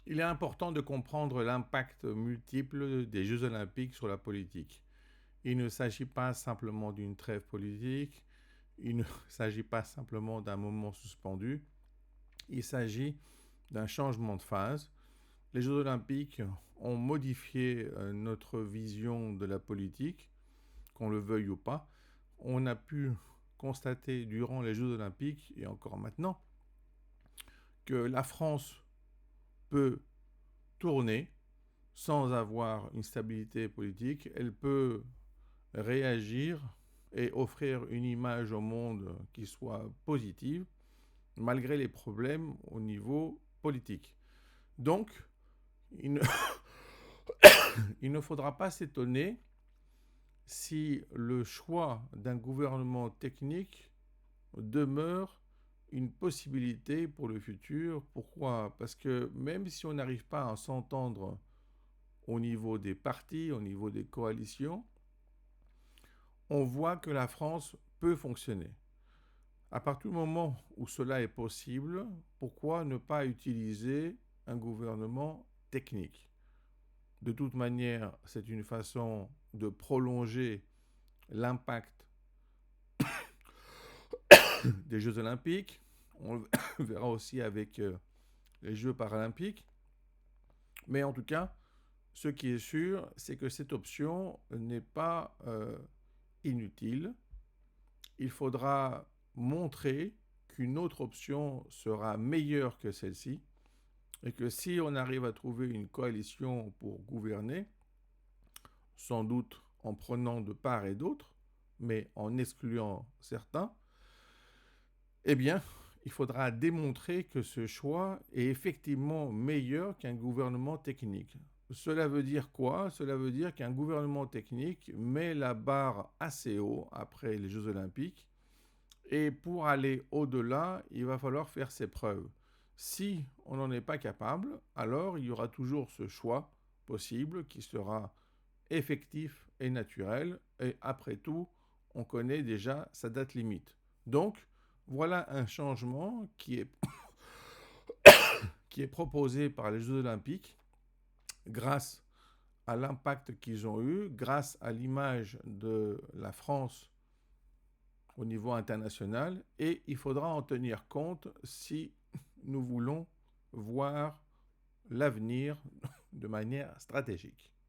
Il est important de comprendre l'impact multiple des Jeux olympiques sur la politique. Il ne s'agit pas simplement d'une trêve politique, il ne s'agit pas simplement d'un moment suspendu, il s'agit d'un changement de phase. Les Jeux olympiques ont modifié notre vision de la politique, qu'on le veuille ou pas. On a pu constater durant les Jeux olympiques, et encore maintenant, que la France peut tourner sans avoir une stabilité politique. Elle peut réagir et offrir une image au monde qui soit positive, malgré les problèmes au niveau politique. Donc, il ne, il ne faudra pas s'étonner si le choix d'un gouvernement technique demeure une possibilité pour le futur. Pourquoi? Parce que même si on n'arrive pas à s'entendre au niveau des partis, au niveau des coalitions, on voit que la France peut fonctionner. À partir du moment où cela est possible, pourquoi ne pas utiliser un gouvernement technique? De toute manière, c'est une façon de prolonger l'impact des Jeux olympiques. On le verra aussi avec les Jeux paralympiques. Mais en tout cas, ce qui est sûr, c'est que cette option n'est pas inutile. Il faudra montrer qu'une autre option sera meilleure que celle-ci et que si on arrive à trouver une coalition pour gouverner, sans doute en prenant de part et d'autre, mais en excluant certains, eh bien, il faudra démontrer que ce choix est effectivement meilleur qu'un gouvernement technique. Cela veut dire quoi? Cela veut dire qu'un gouvernement technique met la barre assez haut après les Jeux olympiques. Et pour aller au-delà, il va falloir faire ses preuves. Si on n'en est pas capable, alors il y aura toujours ce choix possible qui sera effectif et naturel. Et après tout, on connaît déjà sa date limite. Donc, voilà un changement qui est proposé par les Jeux olympiques grâce à l'impact qu'ils ont eu, grâce à l'image de la France au niveau international, et il faudra en tenir compte si nous voulons voir l'avenir de manière stratégique.